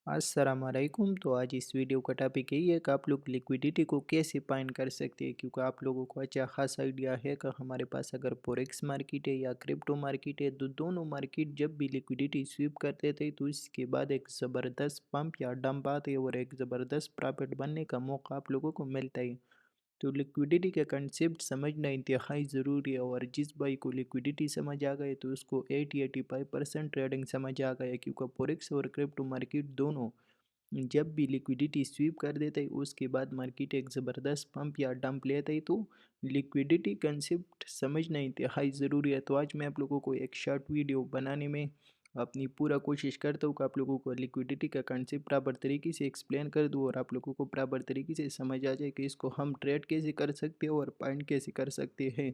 अस्सलाम वालेकुम। तो आज इस वीडियो का टॉपिक यही है कि आप लोग लिक्विडिटी को कैसे फाइंड कर सकते हैं, क्योंकि आप लोगों को अच्छा खासा आइडिया है कि हमारे पास अगर फॉरेक्स मार्केट है या क्रिप्टो मार्केट है, तो दोनों मार्केट जब भी लिक्विडिटी स्वीप करते थे तो इसके बाद एक ज़बरदस्त पंप या डंप आते हैं और एक ज़बरदस्त प्रॉफिट बनने का मौका आप लोगों को मिलता है। तो लिक्विडिटी का कंसेप्ट समझना इंतहाई ज़रूरी है, और जिस भाई को लिक्विडिटी समझ आ गए तो उसको 80-85% ट्रेडिंग समझ आ गया, क्योंकि फॉरेक्स और क्रिप्टो मार्केट दोनों जब भी लिक्विडिटी स्वीप कर देता है उसके बाद मार्केट एक ज़बरदस्त पंप या डंप लेता है। तो लिक्विडिटी कंसेप्ट समझना इंतहाई ज़रूरी है। तो आज मैं आप लोगों को एक शॉर्ट वीडियो बनाने में अपनी पूरा कोशिश करता हूँ कि आप लोगों को लिक्विडिटी का कंसेप्ट प्रॉपर तरीके से एक्सप्लेन कर दूँ और आप लोगों को प्रॉपर तरीके से समझ आ जाए कि इसको हम ट्रेड कैसे कर सकते हैं और फाइंड कैसे कर सकते हैं।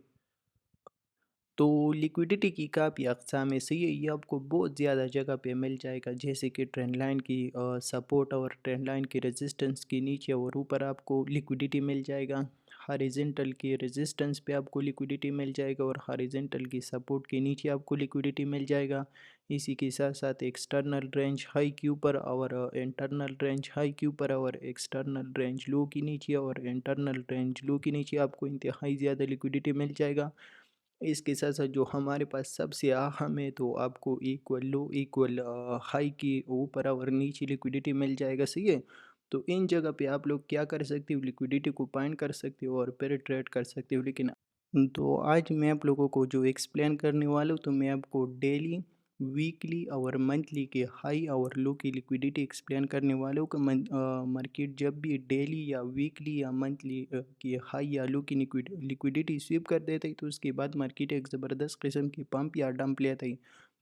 तो लिक्विडिटी की काफ़ी अक़साम है, सही है, ये आपको बहुत ज़्यादा जगह पे मिल जाएगा, जैसे कि ट्रेंड लाइन की सपोर्ट और ट्रेंड लाइन की रेजिस्टेंस के नीचे और ऊपर आपको लिक्विडिटी मिल जाएगा। हॉरिजॉन्टल की रेजिस्टेंस पे आपको लिक्विडिटी मिल जाएगा और हॉरिजॉन्टल की सपोर्ट के नीचे आपको लिक्विडिटी मिल जाएगा। इसी के साथ साथ एक्सटर्नल रेंज हाई के ऊपर और इंटरनल रेंज हाई के ऊपर और एक्सटर्नल रेंज लो के नीचे और इंटरनल रेंज लो के नीचे आपको इंतहाई ज़्यादा लिक्विडिटी मिल जाएगा। इसके साथ साथ जो हमारे पास सबसे अहम है, तो आपको इक्वल लो इक्वल हाई के ऊपर और नीचे लिक्विडिटी मिल जाएगा, सही है। तो इन जगह पे आप लोग क्या कर सकते हो, लिक्विडिटी को फाइंड कर सकते हो और फिर ट्रेड कर सकते हो। लेकिन तो आज मैं आप लोगों को जो एक्सप्लेन करने वाला हूँ, तो मैं आपको डेली, वीकली और मंथली के हाई और लो की लिक्विडिटी एक्सप्लेन करने वाला हूँ कि मार्केट जब भी डेली या वीकली या मंथली की हाई या लो की लिक्विडिटी स्वीप कर देता है तो उसके बाद मार्केट एक ज़बरदस्त किस्म की पंप या डंप लेता है।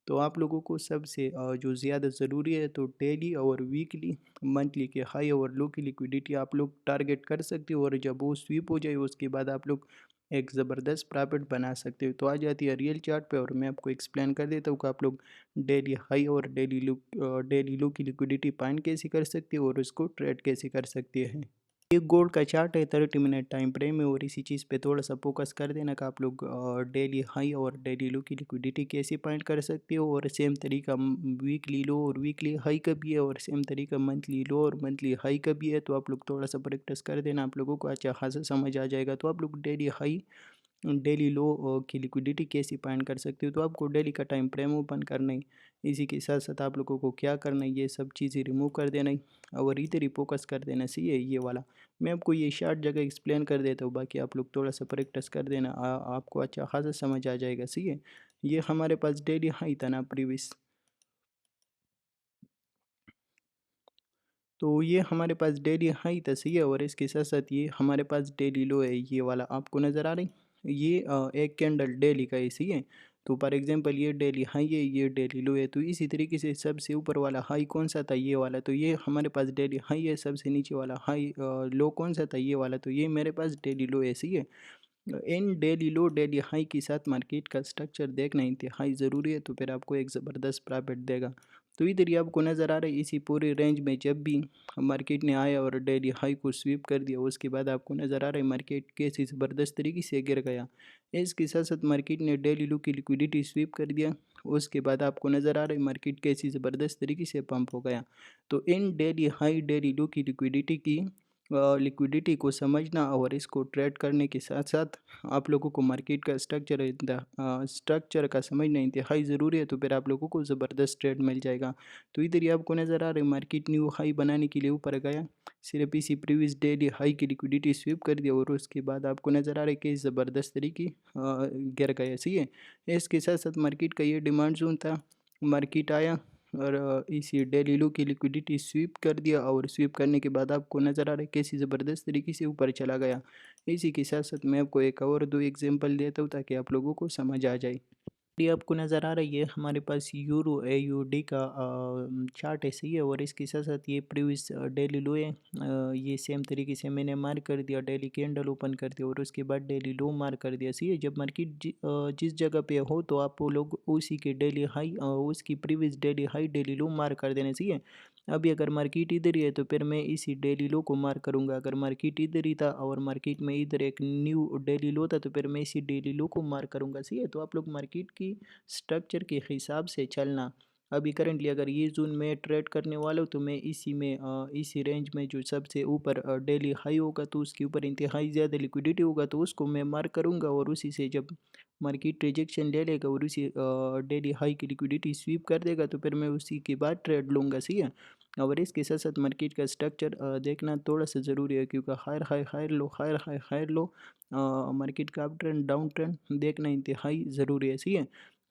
तो आप लोगों को सबसे जो ज़्यादा ज़रूरी है, तो डेली और वीकली मंथली के हाई और लो की लिक्विडिटी आप लोग टारगेट कर सकते हो, और जब वो स्वीप हो जाए उसके बाद आप लोग एक ज़बरदस्त प्रॉफिट बना सकते हो। तो आ जाती है रियल चार्ट पे और मैं आपको एक्सप्लेन कर देता हूँ कि आप लोग डेली हाई और डेली लो की लिक्विडिटी फाइंड कैसे कर सकते हो और उसको ट्रेड कैसे कर सकते हैं। ये गोल्ड का चार्ट है, 30 मिनट टाइम फ्रेम है, और इसी चीज़ पे थोड़ा सा फोकस कर देना कि आप लोग डेली हाई और डेली लो की लिक्विडिटी कैसे फाइंड कर सकते हो, और सेम तरीका वीकली लो और वीकली हाई का भी है, और सेम तरीका मंथली लो और मंथली हाई का भी है। तो आप लोग थोड़ा सा प्रैक्टिस कर देना, आप लोगों को अच्छा खासा समझ आ जाएगा। तो आप लोग डेली हाई डेली लो की लिक्विडिटी कैसे फाइंड कर सकते हो, तो आपको डेली का टाइम फ्रेम ओपन करना है। इसी के साथ साथ आप लोगों को क्या करना है, ये सब चीज़ें रिमूव कर देना है और इधर ही फोकस कर देना, सही है। ये वाला मैं आपको ये शार्ट जगह एक्सप्लेन कर देता हूँ, बाकी आप लोग थोड़ा सा प्रैक्टिस कर देना, आपको अच्छा खासा समझ आ जाएगा, सही है। ये हमारे पास डेली हाई था ना प्रीवियस, तो ये हमारे पास डेली हाई था, सही है, और इसके साथ साथ ये हमारे पास डेली लो है, ये वाला आपको नज़र आ रही। ये एक कैंडल डेली का है, सही है। तो फॉर एग्जांपल ये डेली हाई है, ये डेली लो है, तो इसी तरीके से सबसे ऊपर वाला हाई कौन सा था, ये वाला, तो ये हमारे पास डेली हाई है। सबसे नीचे वाला हाई लो कौन सा था, ये वाला, तो ये मेरे पास डेली लो है, सही है। इन डेली लो डेली हाई के साथ मार्केट का स्ट्रक्चर देखना इंतहाई ज़रूरी है, तो फिर आपको एक ज़बरदस्त प्रॉफिट देगा। तो इधर ही आपको नज़र आ रहा है, इसी पूरे रेंज में जब भी मार्केट ने आया और डेली हाई को स्वीप कर दिया, उसके बाद आपको नज़र आ रहा है मार्केट कैसी ज़बरदस्त तरीके से गिर गया। इसके साथ साथ मार्केट ने डेली लो की लिक्विडिटी स्वीप कर दिया, उसके बाद आपको नज़र आ रहा है मार्केट कैसी ज़बरदस्त तरीके से पंप हो गया। तो इन डेली हाई डेली लो की लिक्विडिटी को समझना और इसको ट्रेड करने के साथ साथ आप लोगों को मार्केट का स्ट्रक्चर का समझना इंतहाई ज़रूरी है, तो फिर आप लोगों को ज़बरदस्त ट्रेड मिल जाएगा। तो इधर ही आपको नज़र आ रहा है मार्केट न्यू हाई बनाने के लिए ऊपर गया, सिर्फ इसी प्रीवियस डेली हाई की लिक्विडिटी स्वीप कर दिया, और उसके बाद आपको नज़र आ रहा है कि ज़बरदस्त तरीके गिर गया, सही है। इसके साथ साथ मार्केट का ये डिमांड जोन था, मार्केट आया और इसी डेली लो की लिक्विडिटी स्वीप कर दिया, और स्वीप करने के बाद आपको नज़र आ रहा है कैसी ज़बरदस्त तरीके से ऊपर चला गया। इसी के साथ साथ मैं आपको एक और दो एग्जांपल देता हूँ ताकि आप लोगों को समझ आ जाए। ये आपको नज़र आ रही है हमारे पास यूरो एयूडी का चार्ट है, सही है, और इसके साथ साथ ये प्रीवियस डेली लो है। ये सेम तरीके से मैंने मार्क कर दिया, डेली कैंडल ओपन कर दिया और उसके बाद डेली लो मार्क कर दिया, सही है। जब मार्केट जिस जगह पे हो तो आप वो लोग उसी के डेली हाई उसकी प्रीवियस डेली हाई डेली लो मार्क कर देना, सही है। अभी अगर मार्केट इधर ही है तो फिर मैं इसी डेली लो को मार्क करूंगा। अगर मार्केट इधर ही था और मार्केट में इधर एक न्यू डेली लो था तो फिर मैं इसी डेली लो को मार्क करूंगा, सही है। तो आप लोग मार्केट की स्ट्रक्चर के हिसाब से चलना, अभी करंटली अगर ये ज़ोन में ट्रेड करने वाला हूँ तो मैं इसी में इसी रेंज में जो सबसे ऊपर डेली हाई होगा तो उसके ऊपर इंतहाई ज़्यादा लिक्विडिटी होगा तो उसको मैं मार्क करूँगा और उसी से जब मार्केट रिजेक्शन ले लेगा और उसी डेली हाई की लिक्विडिटी स्वीप कर देगा तो फिर मैं उसी के बाद ट्रेड लूँगा, सही है। और इसके साथ साथ मार्केट का स्ट्रक्चर देखना थोड़ा सा ज़रूरी है क्योंकि higher high higher low higher high higher low market का अप ट्रेंड डाउन ट्रेंड देखना इंतहाई ज़रूरी है, सही है।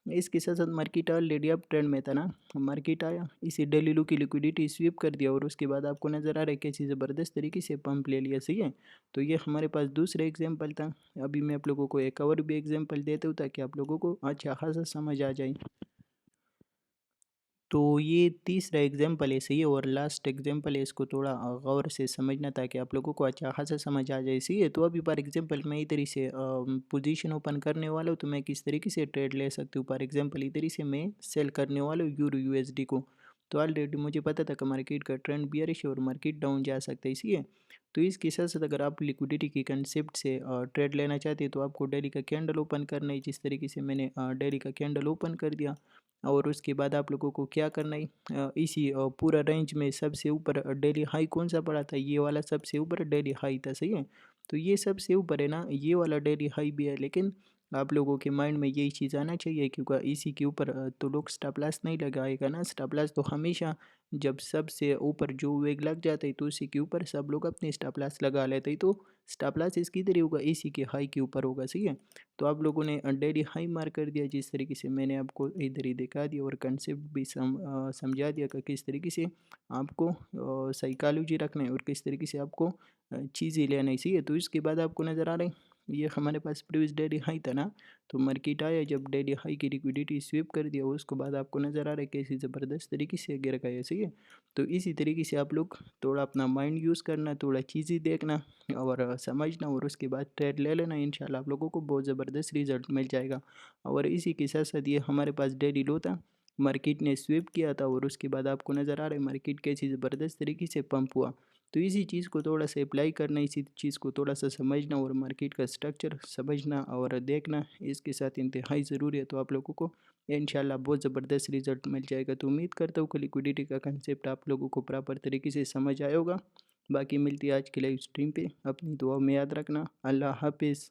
इसके साथ साथ मार्केट ऑलरेडी अप ट्रेंड में था ना, मार्केट आया इसी डेली लो की लिक्विडिटी स्वीप कर दिया और उसके बाद आपको नज़र आ रहा है कैसी ज़बरदस्त तरीके से पंप ले लिया, सही है। तो ये हमारे पास दूसरा एग्जांपल था। अभी मैं आप लोगों को एक और भी एग्जांपल देता हूँ ताकि आप लोगों को अच्छा खासा समझ आ जाए। तो ये तीसरा एग्जाम्पल है, सही है, और लास्ट एग्जाम्पल है, इसको थोड़ा गौर से समझना ताकि आप लोगों को अच्छा खासा समझ आ जाए, सही है। तो अभी फॉर एग्जाम्पल मैं इधर ही से पोजीशन ओपन करने वाला हूँ तो मैं किस तरीके से ट्रेड ले सकती हूँ। फॉर एग्जाम्पल इधर ही से मैं सेल करने वाला हूँ यूरो यूएसडी को। तो ऑलरेडी मुझे पता था कि मार्केट का ट्रेंड बियरिश है और मार्केट डाउन जा सकता है, इसी है। तो इसके साथ साथ अगर आप लिक्विडिटी की कंसेप्ट से ट्रेड लेना चाहते हैं तो आपको डेली का कैंडल ओपन करना है, जिस तरीके से मैंने डेली का कैंडल ओपन कर दिया। और उसके बाद आप लोगों को क्या करना है, इसी पूरा रेंज में सबसे ऊपर डेली हाई कौन सा पड़ा था, ये वाला सबसे ऊपर डेली हाई था, सही है। तो ये सबसे ऊपर है ना, ये वाला डेली हाई भी है, लेकिन आप लोगों के माइंड में यही चीज़ आना चाहिए क्योंकि इसी के ऊपर तो लोग स्टॉप लॉस नहीं लगाएगा ना। स्टॉप लॉस तो हमेशा जब सबसे ऊपर जो वेग लग जाता है तो उसी के ऊपर सब लोग अपने स्टॉप लॉस लगा लेते हैं। तो स्टॉप लॉस इसकी इधर ही होगा, इसी के हाई के ऊपर होगा, सही है। तो आप लोगों ने डेली हाई मार्क कर दिया, जिस तरीके से मैंने आपको इधर ही दिखा दिया और कंसेप्ट भी समझा दिया कि किस तरीके से आपको साइकोलॉजी रखना है और किस तरीके से आपको चीज़ें लेना है, सही है। तो इसके बाद आपको नज़र आ रहा है ये हमारे पास प्रीवियस डेली हाई था ना, तो मार्केट आया जब डेली हाई की लिक्विडिटी स्वीप कर दिया उसके बाद आपको नज़र आ रहा है कैसी ज़बरदस्त तरीके से गिर गया, सही है। तो इसी तरीके से आप लोग थोड़ा अपना माइंड यूज़ करना, थोड़ा चीज़ें देखना और समझना और उसके बाद ट्रेड ले लेना, इंशाल्लाह आप लोगों को बहुत ज़बरदस्त रिज़ल्ट मिल जाएगा। और इसी के साथ साथ ये हमारे पास डेली लो था, मार्केट ने स्वीप किया था और उसके बाद आपको नज़र आ रहा है मार्केट कैसी ज़बरदस्त तरीके से पंप हुआ। तो इसी चीज़ को थोड़ा सा अप्लाई करना, इसी चीज़ को थोड़ा सा समझना और मार्केट का स्ट्रक्चर समझना और देखना इसके साथ इंतहाई ज़रूरी है। तो आप लोगों को इंशाल्लाह बहुत ज़बरदस्त रिज़ल्ट मिल जाएगा। तो उम्मीद करता हूँ कि लिक्विडिटी का कंसेप्ट आप लोगों को प्रॉपर तरीके से समझ आया होगा। बाकी मिलती है आज की लाइव स्ट्रीम पे, अपनी दुआ में याद रखना। अल्लाह हाफिज़।